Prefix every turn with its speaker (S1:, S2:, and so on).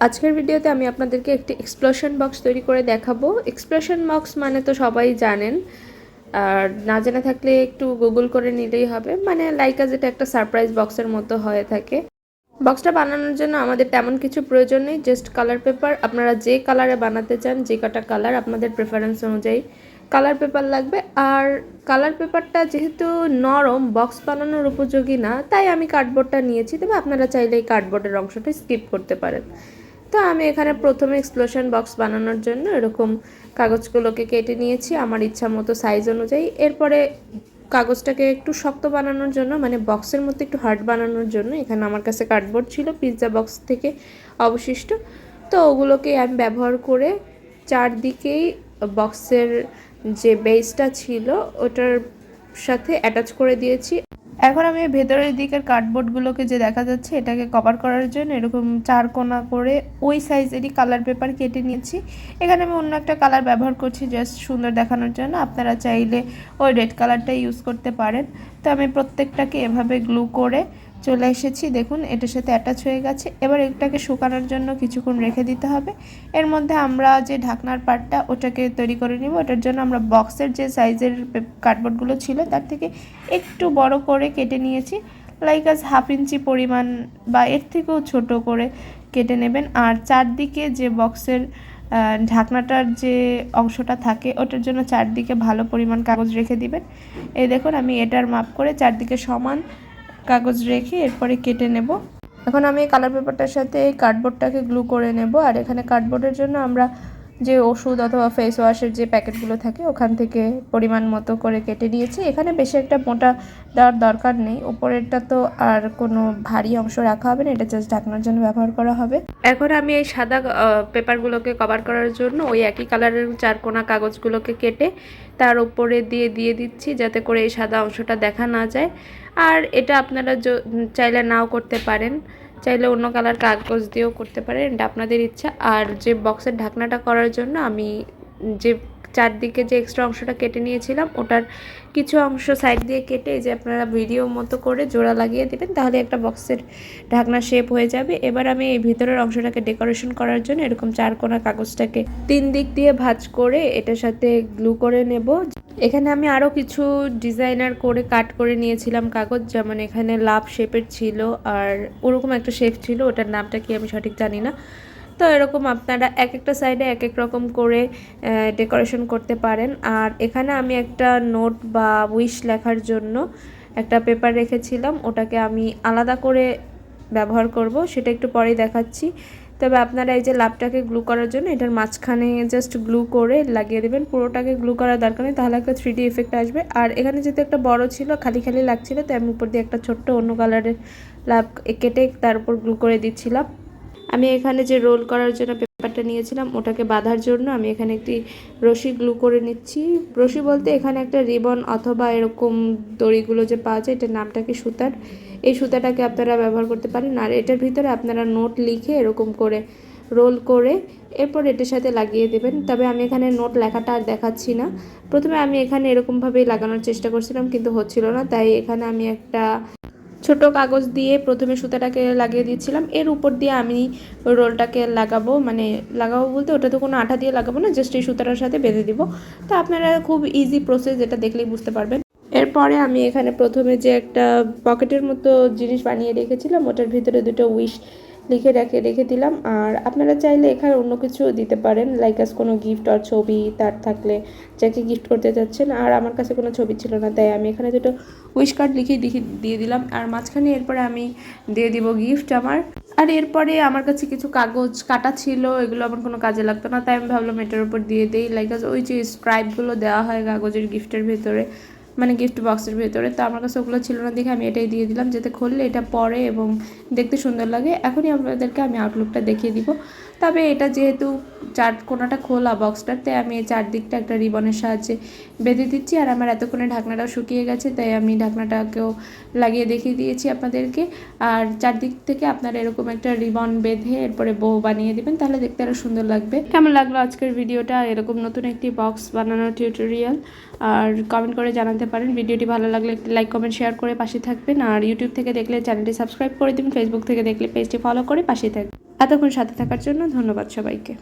S1: আজকের ভিডিওতে আমি আপনাদেরকে একটি এক্সপ্লোশন বক্স তৈরি করে দেখাবো। এক্সপ্লোশন বক্স মানে তো সবাই জানেন, আর না জেনে থাকলে একটু গুগল করে নিলেই হবে। মানে লাইকা যেটা একটা সারপ্রাইজ বক্সের মতো হয়ে থাকে। বক্সটা বানানোর জন্য আমাদের তেমন কিছু প্রয়োজন নেই, জাস্ট কালার পেপার। আপনারা যে কালারে বানাতে চান, যে কটা কালার আপনাদের প্রেফারেন্স অনুযায়ী কালার পেপার লাগবে। আর কালার পেপারটা যেহেতু নরম, বক্স বানানোর উপযোগী না, তাই আমি কার্ডবোর্ডটা নিয়েছি। তবে আপনারা চাইলে এই কার্ডবোর্ডের অংশটা স্কিপ করতে পারেন। তো আমি এখানে প্রথমে এক্সপ্লোশন বক্স বানানোর জন্য এরকম কাগজগুলোকে কেটে নিয়েছি আমার ইচ্ছা মতো সাইজ অনুযায়ী। এরপরে কাগজটাকে একটু শক্ত বানানোর জন্য, মানে বক্সের মধ্যে একটু হার্ড বানানোর জন্য, এখানে আমার কাছে কার্ডবোর্ড ছিল পিৎজা বক্স থেকে অবশিষ্ট। তো ওগুলোকে আমি ব্যবহার করে চারদিকেই বক্সের যে বেসটা ছিল ওটার সাথে অ্যাটাচ করে দিয়েছি। এখন আমি ভেতরের দিকের কার্ডবোর্ডগুলোকে যে দেখা যাচ্ছে এটাকে কভার করার জন্য এরকম চার কোনা করে ওই সাইজেরই কালার পেপার কেটে নিয়েছি। এখানে আমি অন্য একটা কালার ব্যবহার করছি জাস্ট সুন্দর দেখানোর জন্য। আপনারা চাইলে ওই রেড কালারটা ইউজ করতে পারেন। তো আমি প্রত্যেকটাকে এভাবে গ্লু করে চলে এসেছি। দেখুন এটার সাথে অ্যাটাচ হয়ে গেছে। এবার এটাকে শুকানোর জন্য কিছুক্ষণ রেখে দিতে হবে। এর মধ্যে আমরা যে ঢাকনার পার্টটা ওটাকে তৈরি করে নিব। ওটার জন্য আমরা বক্সের যে সাইজের কার্ডবোর্ডগুলো ছিল তার থেকে একটু বড় করে কেটে নিয়েছি, লাইক আজ হাফ ইঞ্চি পরিমাণ বা এর থেকেও ছোট করে কেটে নেবেন। আর চারদিকে যে বক্সের ঢাকনাটার যে অংশটা থাকে ওটার জন্য চারদিকে ভালো পরিমাণ কাগজ রেখে দিবেন। এই দেখুন আমি এটার মাপ করে চারদিকে সমান কাগজ রেখে এরপরে কেটে নেব। এখন আমি কালার পেপারটার সাথে এই কার্ডবোর্ডটাকে গ্লু করে নেব। আর এখানে কার্ডবোর্ডের জন্য আমরা যে ওষুধ অথবা ফেস ওয়াশের যে প্যাকেটগুলো থাকে ওখান থেকে পরিমাণ মতো করে কেটে নিয়েছি। এখানে বেশি একটা মোটা দেওয়ার দরকার নেই, উপরেরটা তো আর কোনো ভারী অংশ রাখা হবে না, এটা জাস্ট ঢাকনার জন্য ব্যবহার করা হবে। এখন আমি এই সাদা পেপারগুলোকে কভার করার জন্য ওই একই কালারের চার কোনা কাগজগুলোকে কেটে তার উপরে দিয়ে দিচ্ছি, যাতে করে এই সাদা অংশটা দেখা না যায়। আর এটা আপনারা চাইলে নাও করতে পারেন, চাইলে অন্য কালার কাগজ দিয়েও করতে পারেন, এটা আপনাদের ইচ্ছা। আর যে বক্সের ঢাকনাটা করার জন্য আমি যে চারদিকে যে এক্সট্রা অংশটা কেটে নিয়েছিলাম ওটার কিছু অংশ সাইড দিয়ে কেটে যে আপনারা ভিডিও মতো করে জোড়া লাগিয়ে দেবেন, তাহলে একটা বক্সের ঢাকনা শেপ হয়ে যাবে। এবার আমি এই ভিতরের অংশটাকে ডেকোরেশন করার জন্য এরকম চার কোনা কাগজটাকে তিন দিক দিয়ে ভাঁজ করে এটার সাথে গ্লু করে নেব। এখানে আমি আরও কিছু ডিজাইনার করে কাট করে নিয়েছিলাম কাগজ, যেমন এখানে লাভ শেপের ছিল আর ওরকম একটা শেপ ছিল, ওটার নামটা কি আমি সঠিক জানি না। তো এরকম আপনারা এক একটা সাইডে এক এক রকম করে ডেকোরেশন করতে পারেন। আর এখানে আমি একটা নোট বা উইশ লেখার জন্য একটা পেপার রেখেছিলাম, ওটাকে আমি আলাদা করে ব্যবহার করব, সেটা একটু পরেই দেখাচ্ছি। তবে আপনারা এই যে লাভটাকে গ্লু করার জন্য এটার মাঝখানে জাস্ট গ্লু করে লাগিয়ে দেবেন, পুরোটাকে গ্লু করার দরকার নেই, তাহলে একটা 3D এফেক্ট আসবে। আর এখানে যেহেতু একটা বড় ছিল খালি খালি লাগছিল, তাই আমি উপর দিয়ে একটা ছোট্ট অন্য কালারের লাভ কেটে তার উপর গ্লু করে দিচ্ছিলাম। আমি এখানে যে রোল করার জন্য পেপারটা নিয়েছিলাম ওটাকে বাঁধার জন্য আমি এখানে একটি রশি গ্লু করে নিচ্ছি। রশি বলতে এখানে একটা রিবন অথবা এরকম দড়িগুলো যে পাওয়া যায়, এটার নামটা কি সুতার, এই সুতাটাকে আপনারা ব্যবহার করতে পারেন। আর এটার ভিতরে আপনারা নোট লিখে এরকম করে রোল করে এরপর এটার সাথে লাগিয়ে দেবেন। তবে আমি এখানে নোট লেখাটা আর দেখাচ্ছি না। প্রথমে আমি এখানে এরকমভাবেই লাগানোর চেষ্টা করছিলাম কিন্তু হচ্ছিল না, তাই এখানে আমি একটা ছোট কাগজ দিয়ে প্রথমে সুতাটাকে লাগিয়ে দিয়েছিলাম। এর উপর দিয়ে আমি রোলটাকে লাগাবো, মানে লাগাবো বলতে ওটা তো কোনো আঠা দিয়ে লাগাবো না, জাস্ট এই সুতাটার সাথে বেঁধে দিব। তো আপনারা খুব ইজি প্রসেস, যেটা দেখলেই বুঝতে পারবেন। এরপরে আমি এখানে প্রথমে যে একটা পকেটের মতো জিনিস বানিয়ে রেখেছিলাম ওটার ভিতরে দুটো উইশ লিখে রেখে দিলাম। আর আপনারা চাইলে এখানে অন্য কিছু দিতে পারেন, লাইক আস কোনো গিফট আর ছবি তার থাকলে যাকে গিফট করতে চাচ্ছেন। আর আমার কাছে কোনো ছবি ছিল না, তাই আমি এখানে দুটো উইশ কার্ড লিখে দিয়ে দিলাম। আর মাঝখানে এরপরে আমি দিয়ে দিব গিফট আমার। আর এরপরে আমার কাছে কিছু কাগজ কাটা ছিল, এগুলো আমার কোনো কাজে লাগতো না, তাই আমি ভাবলাম এটার উপর দিয়ে দিই। লাইক আস ওই যে স্ক্রাইবগুলো দেওয়া হয় কাগজের গিফটের ভেতরে, মানে গিফট বক্সের ভেতরে, তো আমার কাছে ওগুলো ছিল না দেখে আমি এটাই দিয়ে দিলাম, যাতে খুললে এটা পরে এবং দেখতে সুন্দর লাগে। এখনই আপনাদেরকে আমি আউটলুকটা দেখিয়ে দিব। তবে এটা যেহেতু চার কোনাটা খোলা বক্সটার, তাই আমি এই চারদিকটা একটা রিবনের সাহায্যে বেঁধে দিচ্ছি। আর আমার এতক্ষণে ঢাকনাটাও শুকিয়ে গেছে, তাই আমি ঢাকনাটাকেও লাগিয়ে দেখিয়ে দিয়েছি আপনাদেরকে। আর চারদিক থেকে আপনারা এরকম একটা রিবন বেঁধে এরপরে বো বানিয়ে দেবেন, তাহলে দেখতে আরও সুন্দর লাগবে। কেমন লাগলো আজকের ভিডিওটা, এরকম নতুন একটি বক্স বানানোর টিউটোরিয়াল? আর কমেন্ট করে জানাতে পারেন। ভিডিওটি ভালো লাগলে একটি লাইক কমেন্ট শেয়ার করে পাশে থাকবেন। আর ইউটিউব থেকে দেখলে চ্যানেলটি সাবস্ক্রাইব করে দিন, ফেসবুক থেকে দেখলে পেজটি ফলো করে পাশে থাকবেন। এতক্ষণ সাথে থাকার জন্য ধন্যবাদ সবাইকে।